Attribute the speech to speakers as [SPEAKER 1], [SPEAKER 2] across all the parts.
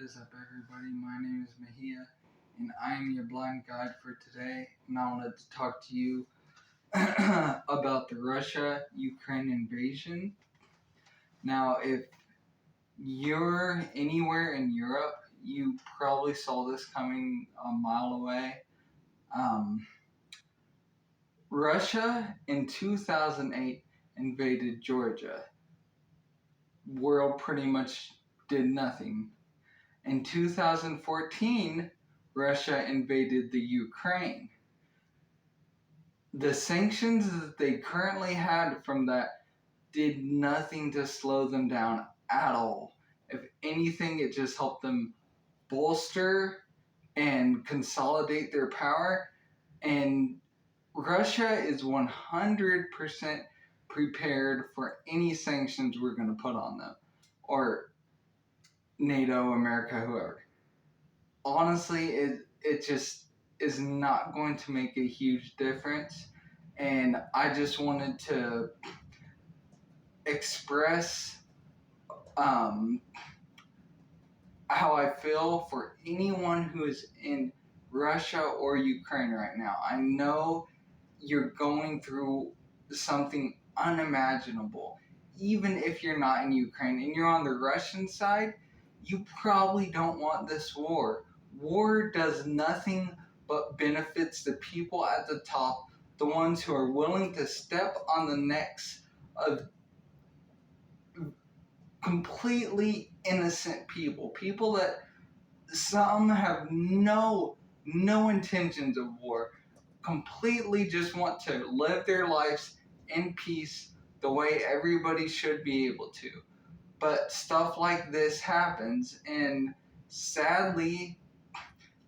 [SPEAKER 1] is up, everybody? My name is Mahia, and I am your blind guide for today. And I wanted to talk to you about the Russia-Ukraine invasion. Now, if you're anywhere in Europe, you probably saw this coming a mile away. Russia in 2008 invaded Georgia. World pretty much did nothing. In 2014, Russia invaded the Ukraine. The sanctions that they currently had from that did nothing to slow them down at all. If anything, it just helped them bolster and consolidate their power. And Russia is 100% prepared for any sanctions we're going to put on them, or NATO, America, whoever. Honestly, it just is not going to make a huge difference. And I just wanted to express how I feel for anyone who is in Russia or Ukraine right now. I know you're going through something unimaginable. Even if you're not in Ukraine and you're on the Russian side, you probably don't want this war. War does nothing but benefits the people at the top, the ones who are willing to step on the necks of completely innocent people that some have no intentions of war, completely just want to live their lives in peace the way everybody should be able to. But stuff like this happens, and sadly,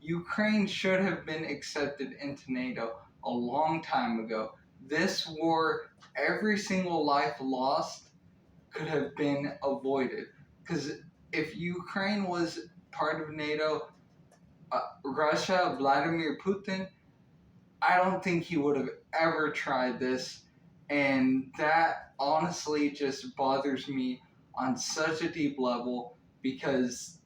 [SPEAKER 1] Ukraine should have been accepted into NATO a long time ago. This war, every single life lost could have been avoided. Because if Ukraine was part of NATO, Russia, Vladimir Putin, I don't think he would have ever tried this. And that honestly just bothers me on such a deep level, because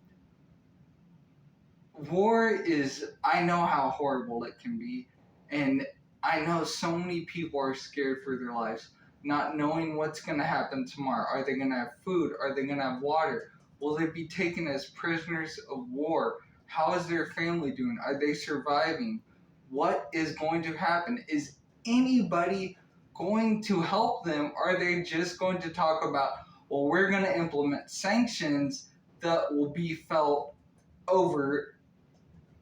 [SPEAKER 1] war is, I know how horrible it can be, and I know so many people are scared for their lives, not knowing what's going to happen tomorrow. Are they going to have food? Are they going to have water? Will they be taken as prisoners of war? How is their family doing? Are they surviving? What is going to happen? Is anybody going to help them? Are they just going to talk about, well, we're going to implement sanctions that will be felt over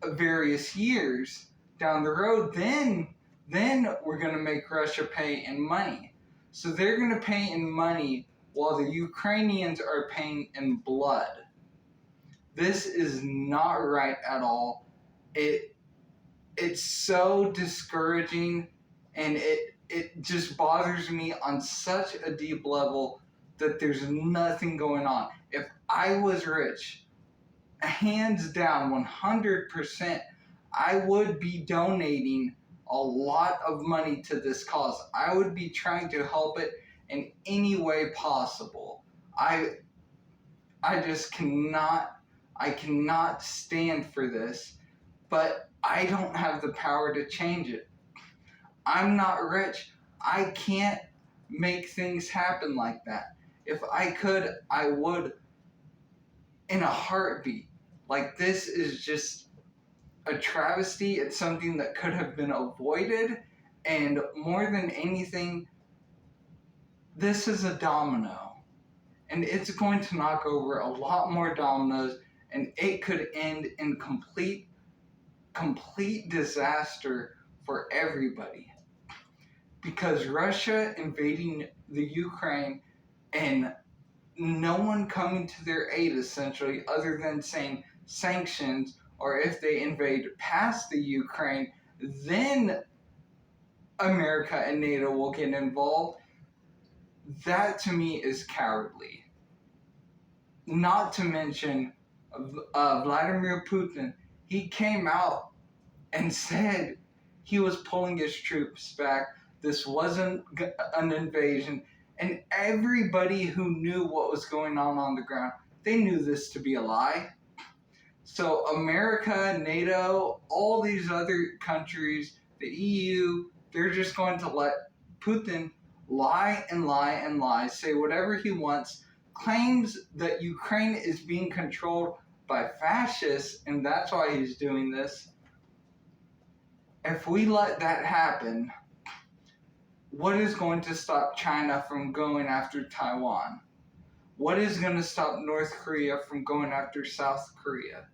[SPEAKER 1] various years down the road, then we're going to make Russia pay in money. So they're going to pay in money while the Ukrainians are paying in blood. This is not right at all. It's so discouraging, and it just bothers me on such a deep level that there's nothing going on. If I was rich, hands down, 100%, I would be donating a lot of money to this cause. I would be trying to help it in any way possible. I just cannot stand for this, but I don't have the power to change it. I'm not rich. I can't make things happen like that. If I could, I would in a heartbeat. Like, this is just a travesty. It's something that could have been avoided, and more than anything, this is a domino, and it's going to knock over a lot more dominoes, and it could end in complete disaster for everybody. Because Russia invading the Ukraine and no one coming to their aid, essentially, other than saying sanctions, or if they invade past the Ukraine, then America and NATO will get involved. That to me is cowardly. Not to mention Vladimir Putin. He came out and said he was pulling his troops back. This wasn't an invasion. And everybody who knew what was going on the ground, they knew this to be a lie. So America, NATO, all these other countries, the EU, they're just going to let Putin lie and lie and lie, say whatever he wants, claims that Ukraine is being controlled by fascists, and that's why he's doing this. If we let that happen, what is going to stop China from going after Taiwan? What is going to stop North Korea from going after South Korea?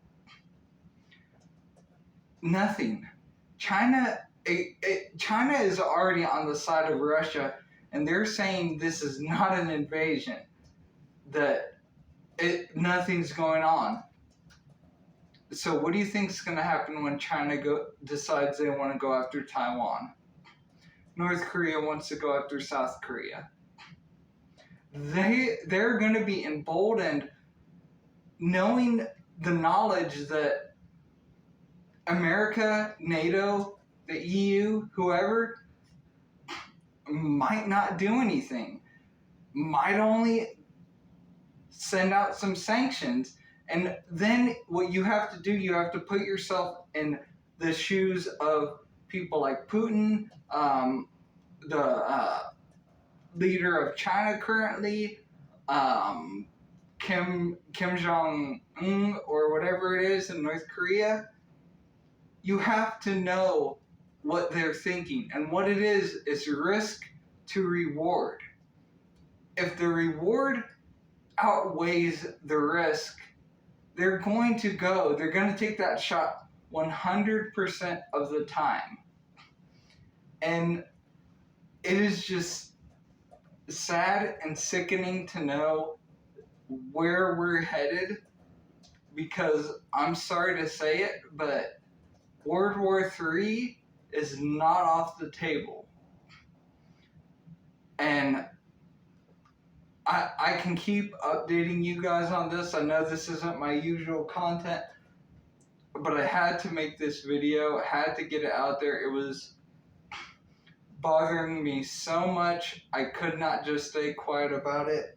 [SPEAKER 1] Nothing. China is already on the side of Russia, and they're saying this is not an invasion, that nothing's going on. So what do you think is going to happen when China decides they want to go after Taiwan? North Korea wants to go after South Korea. They're going to be emboldened, knowing the knowledge that America, NATO, the EU, whoever, might not do anything, might only send out some sanctions. And then what you have to do, you have to put yourself in the shoes of people like Putin, the leader of China currently, Kim Jong-un, or whatever it is in North Korea. You have to know what they're thinking, and what it is risk to reward. If the reward outweighs the risk, they're going to take that shot 100% of the time. And it is just sad and sickening to know where we're headed, because I'm sorry to say it, but World War III is not off the table. And I can keep updating you guys on this. I know this isn't my usual content, but I had to make this video. I had to get it out there. It was bothering me so much. I could not just stay quiet about it.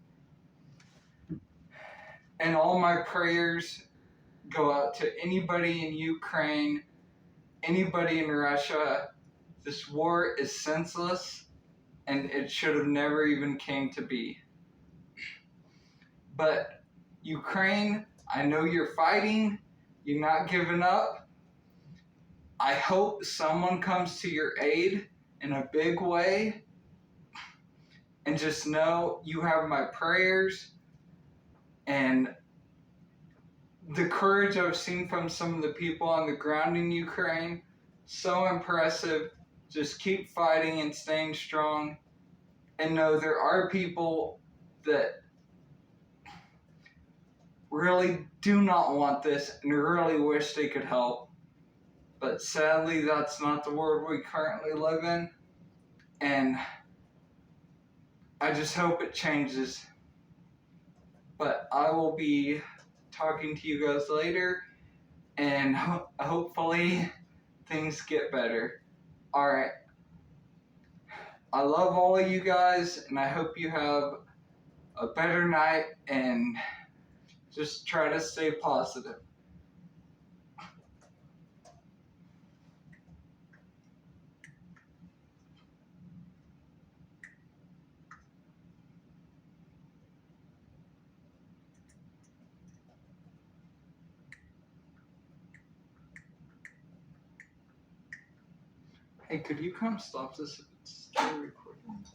[SPEAKER 1] And all my prayers go out to anybody in Ukraine, anybody in Russia. This war is senseless, and it should have never even came to be. But Ukraine, I know you're fighting. You're not giving up. I hope someone comes to your aid in a big way. And just know you have my prayers. And the courage I've seen from some of the people on the ground in Ukraine, so impressive. Just keep fighting and staying strong. And know there are people that really do not want this and really wish they could help. But sadly, that's not the world we currently live in. And I just hope it changes. But I will be talking to you guys later, and hopefully things get better. Alright. I love all of you guys, and I hope you have a better night, and just try to stay positive. Hey, could you come stop this if it's still recording?